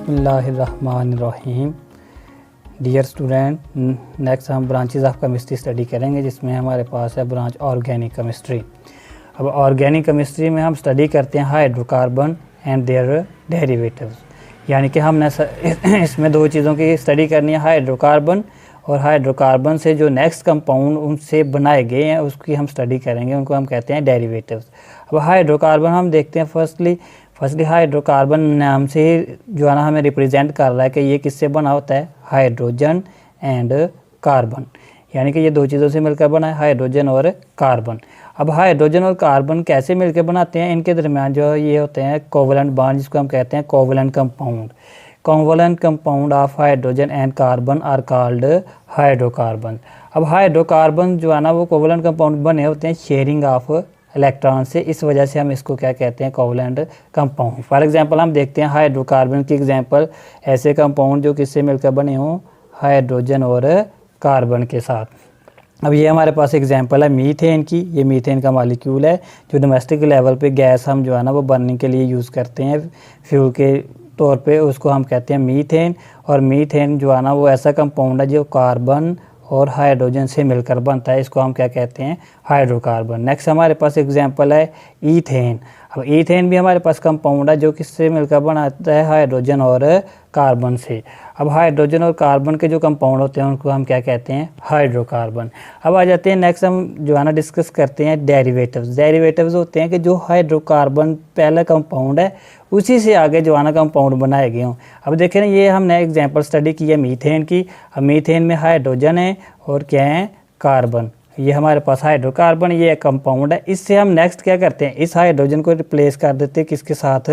बिस्मिल्लाहिर्रहमानिर्रहीम। Dear student, next हम branches of chemistry study करेंगे, जिसमें हमारे पास है ब्रांच ऑर्गेनिक केमिस्ट्री। अब ऑर्गेनिक केमिस्ट्री में हम स्टडी करते हैं हाइड्रोकार्बन एंड देयर डेरिवेटिव्स, यानी कि हमने इसमें दो चीज़ों की स्टडी करनी है, हाइड्रोकार्बन और हाइड्रोकार्बन से जो नेक्स्ट कंपाउंड उनसे बनाए गए हैं उसकी हम स्टडी करेंगे, उनको हम कहते हैं डेरिवेटिव्स। अब हाइड्रोकार्बन हम देखते हैं, फर्स्टली हाइड्रोकार्बन नाम से जो है ना हमें रिप्रेजेंट कर रहा है कि ये किससे बना होता है, हाइड्रोजन एंड कार्बन, यानी कि ये दो चीज़ों से मिलकर बना है, हाइड्रोजन और कार्बन। अब हाइड्रोजन और कार्बन कैसे मिलकर बनाते हैं, इनके दरमियान जो ये होते हैं कोवलेंट बॉन्ड, जिसको हम कहते हैं covalent compound. Covalent compound of hydrogen and carbon are called hydrocarbon. अब हाइड्रोकार्बन जो है ना वो कोवलेंट कंपाउंड बने होते हैं शेयरिंग ऑफ इलेक्ट्रॉन से, इस वजह से हम इसको क्या कहते हैं, कोवलेंट कंपाउंड। फॉर एग्जांपल हम देखते हैं हाइड्रोकार्बन की एग्जांपल, ऐसे कंपाउंड जो किससे मिलकर बने हों, हाइड्रोजन और कार्बन के साथ। अब ये हमारे पास एग्जांपल है मीथेन की, ये मीथेन का मॉलिक्यूल है जो डोमेस्टिक लेवल पे गैस हम जो है ना वो बर्निंग के लिए यूज़ करते हैं फ्यूल के तौर पे, उसको हम कहते हैं मीथेन। और मीथेन जो है ना वो ऐसा कंपाउंड है जो कार्बन और हाइड्रोजन से मिलकर बनता है, इसको हम क्या कहते हैं, हाइड्रोकार्बन। नेक्स्ट हमारे पास एग्जांपल है ईथेन। अब ईथेन भी हमारे पास कंपाउंड है जो किससे मिलकर बनाता है, हाइड्रोजन और कार्बन से। अब हाइड्रोजन और कार्बन के जो कंपाउंड होते हैं उनको हम क्या कहते हैं, हाइड्रोकार्बन। अब आ जाते हैं नेक्स्ट हम जो है ना डिस्कस करते हैं डेरिवेटिव्स। डेरिवेटिव्स होते हैं कि जो हाइड्रोकार्बन पहला कंपाउंड है उसी से आगे जो है ना कंपाउंड बनाए गए हों। अब देखें ना, ये हमने एग्जांपल स्टडी की है मीथेन की। अब मीथेन में हाइड्रोजन है और क्या है, कार्बन। ये हमारे पास हाइड्रोकार्बन, ये एक कंपाउंड है। इससे हम नेक्स्ट क्या करते हैं, इस हाइड्रोजन को रिप्लेस कर देते हैं किसके साथ,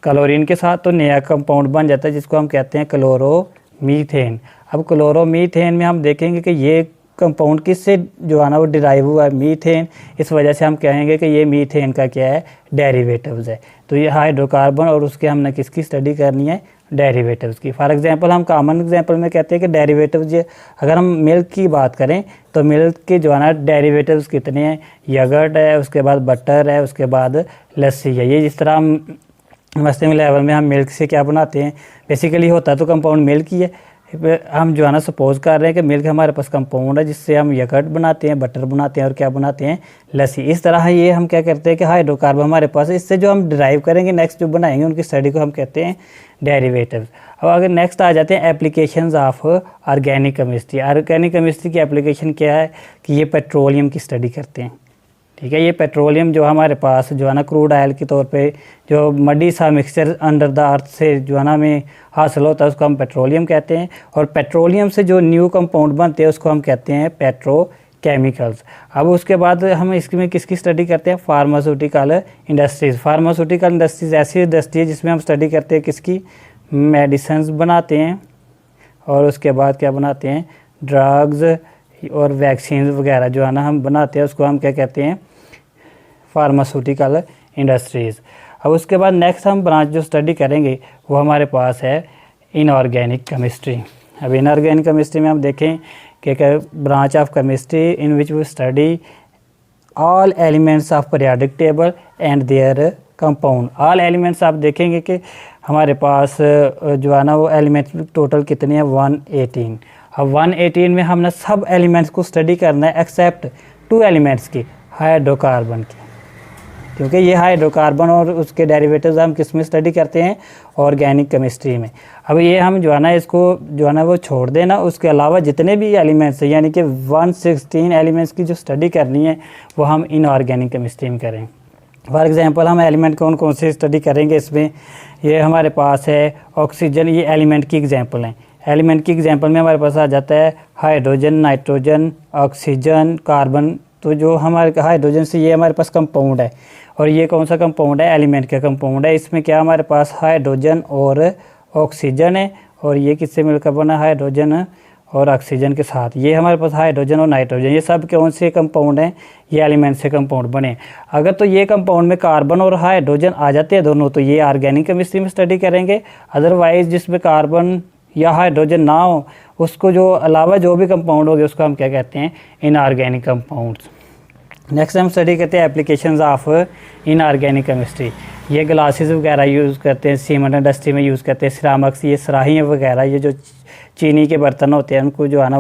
क्लोरीन के साथ, तो नया कंपाउंड बन जाता है जिसको हम कहते हैं क्लोरोमीथेन। अब क्लोरोमीथेन में हम देखेंगे कि ये कंपाउंड किससे जो है ना वो डिराइव हुआ है, मीथेन। इस वजह से हम कहेंगे कि ये मीथेन का क्या है, डेरिवेटिव्स है। तो ये हाइड्रोकार्बन और उसके हमने किसकी स्टडी करनी है, डेरिवेटिव्स की। फॉर एग्जांपल हम कॉमन एग्जांपल में कहते हैं कि डेरिवेटिव्स, अगर हम मिल्क की बात करें तो मिल्क के जो है ना डेरिवेटिव्स कितने हैं, यगर्ट है, उसके बाद बटर है, उसके बाद लस्सी है। ये जिस तरह हम डोमेस्टिक लेवल में हम मिल्क से क्या बनाते हैं, बेसिकली होता तो कंपाउंड मिल्क ही है। हम जो है ना सपोज कर रहे हैं कि मिल्क हमारे पास कंपाउंड है जिससे हम यगर्ट बनाते हैं, बटर बनाते हैं और क्या बनाते हैं, लस्सी। इस तरह ये हम क्या करते हैं कि हाइड्रोकार्बन हमारे पास है, इससे जो हम डिराइव करेंगे नेक्स्ट जो बनाएंगे उनकी स्टडी को हम कहते हैं डेरिवेटिव्स। अब अगर नेक्स्ट आ जाते हैं applications of organic chemistry. Organic chemistry की एप्लीकेशन क्या है कि ये पेट्रोलियम की स्टडी करते हैं, ठीक है। ये पेट्रोलियम जो हमारे पास जो है ना क्रूड ऑयल के तौर पे जो मडी सा मिक्सचर अंडर द अर्थ से जो है ना हमें हासिल होता है उसको हम पेट्रोलियम कहते हैं। और पेट्रोलियम से जो न्यू कंपाउंड बनते हैं उसको हम कहते हैं पेट्रोकेमिकल्स। अब उसके बाद हम इसमें किसकी स्टडी करते हैं, फार्मास्यूटिकल इंडस्ट्रीज़। फार्मास्यूटिकल इंडस्ट्रीज़ ऐसी इंडस्ट्री है जिसमें हम स्टडी करते हैं किसकी, मेडिसिन बनाते हैं और उसके बाद क्या बनाते हैं, ड्रग्स और वैक्सीन वगैरह जो है ना हम बनाते हैं, उसको हम क्या कहते हैं, फार्मास्यूटिकल इंडस्ट्रीज़। अब उसके बाद नेक्स्ट हम ब्रांच जो स्टडी करेंगे वो हमारे पास है इनऑर्गेनिक केमिस्ट्री। अब इनऑर्गेनिक केमिस्ट्री में हम देखें कि branch of chemistry in which we study all elements of periodic table and their compound. All elements आप देखेंगे कि हमारे पास जो है ना वो एलिमेंट टोटल कितने हैं, 118। अब 118 में हमने सब एलिमेंट्स को स्टडी करना है एक्सेप्ट 2 एलिमेंट्स की, हाइड्रोकार्बन की, क्योंकि ये हाइड्रोकार्बन और उसके डेरिवेटिव्स हम किस में स्टडी करते हैं, ऑर्गेनिक केमिस्ट्री में। अब ये हम जो है ना इसको जो है ना वो छोड़ देना, उसके अलावा जितने भी एलिमेंट्स हैं यानी कि 116 एलिमेंट्स की जो स्टडी करनी है वो हम इनऑर्गेनिक केमिस्ट्री में करें। फॉर एग्जांपल हम एलिमेंट कौन कौन से स्टडी करेंगे इसमें, ये हमारे पास है ऑक्सीजन, ये एलिमेंट की एग्जांपल हैं। एलिमेंट की एग्जांपल में हमारे पास आ जाता है हाइड्रोजन, नाइट्रोजन, ऑक्सीजन, कार्बन। तो जो हमारे हाइड्रोजन से ये हमारे पास कंपाउंड है और ये कौन सा कंपाउंड है, एलिमेंट का कंपाउंड है। इसमें क्या हमारे पास हाइड्रोजन और ऑक्सीजन है और ये किससे मिलकर बना, हाइड्रोजन और ऑक्सीजन के साथ। ये हमारे पास हाइड्रोजन और नाइट्रोजन, ये सब कौन से कंपाउंड हैं, ये एलिमेंट से कंपाउंड बने। अगर तो ये कंपाउंड में कार्बन और हाइड्रोजन आ जाते हैं दोनों तो ये ऑर्गेनिक केमिस्ट्री में स्टडी करेंगे। अदरवाइज जिसमें कार्बन या हाइड्रोजन ना हो उसको जो अलावा जो भी कंपाउंड होंगे उसको हम क्या कहते हैं, इनऑर्गेनिक कंपाउंड्स। नेक्स्ट हम स्टडी करते हैं एप्लीकेशंस ऑफ इनऑर्गेनिक केमिस्ट्री। ये ग्लासेस वगैरह यूज़ करते हैं, सीमेंट इंडस्ट्री में यूज़ करते हैं, सिरामिक्स, ये सराहियाँ वगैरह, ये जो चीनी के बर्तन होते हैं उनको जो है ना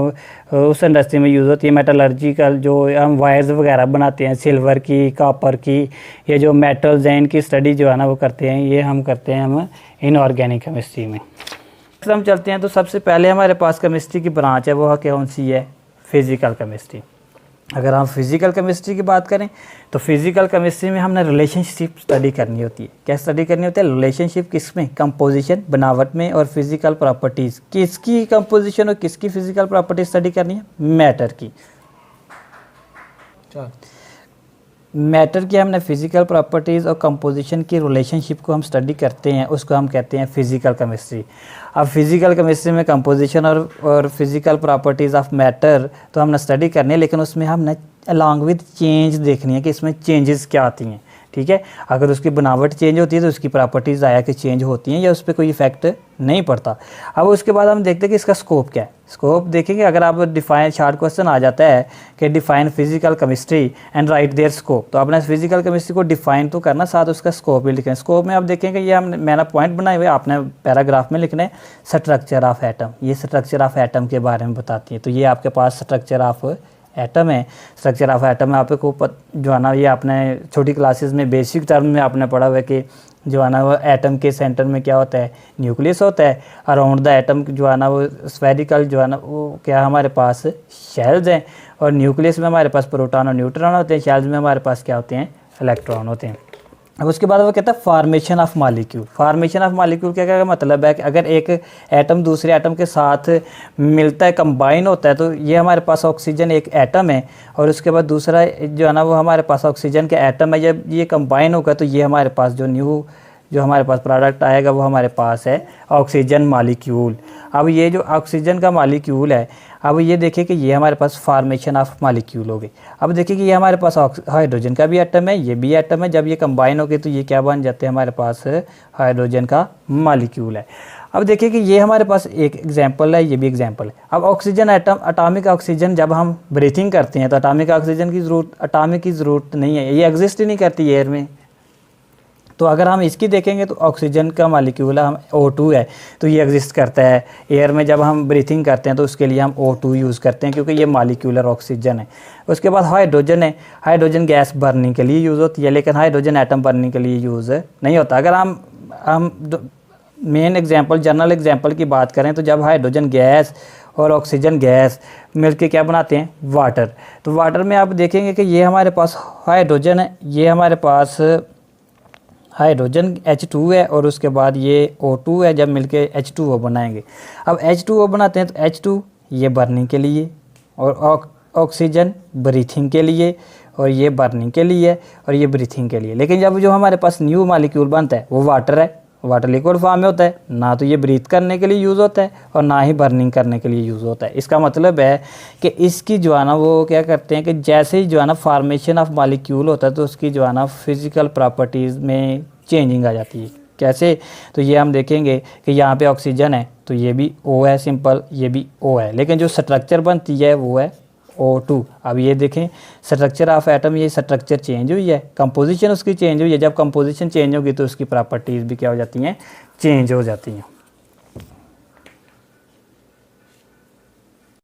उस इंडस्ट्री में यूज़ होती है। मेटलर्जिकल जो हम वायर्स वगैरह बनाते हैं सिल्वर की, कॉपर की, ये जो मेटल्स हैं इनकी स्टडी जो है ना वो करते हैं, ये हम करते हैं हम इनऑर्गेनिक केमिस्ट्री में। हम चलते हैं तो सबसे पहले हमारे पास केमिस्ट्री की ब्रांच है वो कौन सी है, फिज़िकल केमिस्ट्री। अगर हम फिज़िकल केमिस्ट्री की बात करें तो फिज़िकल केमिस्ट्री में हमने रिलेशनशिप स्टडी करनी होती है। क्या स्टडी करनी होती है? रिलेशनशिप किसमें? कंपोजिशन, बनावट में, और फिज़िकल प्रॉपर्टीज़। किसकी कंपोजिशन और किसकी फिज़िकल प्रॉपर्टीज स्टडी करनी है? मैटर की। मैटर की हमने फिज़िकल प्रॉपर्टीज़ और कंपोजिशन की रिलेशनशिप को हम स्टडी करते हैं, उसको हम कहते हैं फिज़िकल केमिस्ट्री। अब फिज़िकल केमिस्ट्री में कंपोजिशन और फिज़िकल प्रॉपर्टीज़ ऑफ मैटर तो हमने स्टडी करनी है, लेकिन उसमें हमने अलॉन्ग विद चेंज देखनी है कि इसमें चेंजेस क्या आती हैं। ठीक है, अगर उसकी बनावट चेंज होती है तो उसकी प्रॉपर्टीज़ आया कि चेंज होती हैं या उस पर कोई इफेक्ट नहीं पड़ता। अब उसके बाद हम देखते हैं कि इसका स्कोप क्या है। स्कोप देखेंगे, अगर आप डिफाइन शार्ट क्वेश्चन आ जाता है कि define physical chemistry and write their scope, तो आपने फिजिकल केमिस्ट्री को डिफाइन तो करना, साथ उसका स्कोप भी लिखना है। स्कोप में आप देखेंगे ये मैंने पॉइंट बनाए हुए, आपने पैराग्राफ में लिखना है स्ट्रक्चर ऑफ एटम। ये स्ट्रक्चर ऑफ एटम के बारे में बताती है। तो ये आपके पास स्ट्रक्चर ऑफ एटम है। स्ट्रक्चर ऑफ एटम में आपको जो है ना ये आपने छोटी क्लासेस में बेसिक टर्म में आपने पढ़ा हुआ है कि जो है ना वो एटम के सेंटर में क्या होता है? न्यूक्लियस होता है। अराउंड द एटम जो है ना वो स्फेरिकल जो है ना वो क्या हमारे पास शेल्स हैं, और न्यूक्लियस में हमारे पास प्रोटॉन और न्यूट्रॉन होते हैं, शेल्स में हमारे पास क्या होते हैं? इलेक्ट्रॉन होते हैं। अब उसके बाद वो कहता है formation of molecule. Formation of molecule क्या क्या मतलब है कि अगर एक एटम दूसरे एटम के साथ मिलता है, कंबाइन होता है, तो ये हमारे पास ऑक्सीजन एक एटम है, और उसके बाद दूसरा जो है ना वो हमारे पास ऑक्सीजन के एटम है। जब ये कंबाइन होगा तो ये हमारे पास जो हमारे पास प्रोडक्ट आएगा वो हमारे पास है ऑक्सीजन मॉलिक्यूल। अब ये जो ऑक्सीजन का मॉलिक्यूल है, अब ये देखिए कि ये हमारे पास फार्मेशन ऑफ मॉलिक्यूल हो गई। अब देखिए कि ये हमारे पास हाइड्रोजन का भी एटम है, ये भी एटम है। जब ये कंबाइन हो गए तो ये क्या बन जाते हैं? हमारे पास हाइड्रोजन का मॉलिक्यूल है। अब देखिए कि ये हमारे पास एक एग्जांपल है, ये भी एग्जांपल है। अब ऑक्सीजन एटम, एटॉमिक ऑक्सीजन जब हम ब्रीथिंग करते हैं तो एटॉमिक ऑक्सीजन की ज़रूरत नहीं है, ये एग्जिस्ट ही नहीं करती एयर में। तो अगर हम इसकी देखेंगे तो ऑक्सीजन का मॉलिक्यूल हम O2 है, तो ये एग्जिस्ट करता है एयर में। जब हम ब्रीथिंग करते हैं तो उसके लिए हम O2 यूज़ करते हैं क्योंकि ये मॉलिक्यूलर ऑक्सीजन है। उसके बाद हाइड्रोजन है। हाइड्रोजन गैस बर्निंग के लिए यूज़ होती है, लेकिन हाइड्रोजन एटम बर्निंग के लिए यूज़ नहीं होता। अगर हम मेन एग्जांपल, जनरल एग्जांपल की बात करें तो जब हाइड्रोजन गैस और ऑक्सीजन गैस मिलकर क्या बनाते हैं? वाटर। तो वाटर में आप देखेंगे कि ये हमारे पास हाइड्रोजन है, ये हमारे पास हाइड्रोजन H2 है, और उसके बाद ये O2 है, जब मिलके H2O बनाएंगे। अब H2O बनाते हैं तो H2 ये बर्निंग के लिए, और ऑक्सीजन ब्रीथिंग के लिए, और ये बर्निंग के लिए, और ये ब्रीथिंग के लिए। लेकिन जब जो हमारे पास न्यू मॉलिक्यूल बनता है वो वाटर है, वाटर लिक्विड फॉर्म में होता है, ना तो ये ब्रीथ करने के लिए यूज़ होता है और ना ही बर्निंग करने के लिए यूज़ होता है। इसका मतलब है कि इसकी जो है ना वो क्या करते हैं कि जैसे ही जो है ना फॉर्मेशन ऑफ मॉलिक्यूल होता है तो उसकी जो है ना फिज़िकल प्रॉपर्टीज़ में चेंजिंग आ जाती है। कैसे? तो ये हम देखेंगे कि यहाँ पे ऑक्सीजन है तो ये भी O है सिंपल, ये भी O है, लेकिन जो स्ट्रक्चर बनती है वो है O2। अब ये देखें स्ट्रक्चर ऑफ एटम, ये स्ट्रक्चर चेंज हुई है, कंपोजिशन उसकी चेंज हुई है। जब कंपोजिशन चेंज होगी तो उसकी प्रॉपर्टीज़ भी क्या हो जाती हैं? चेंज हो जाती हैं।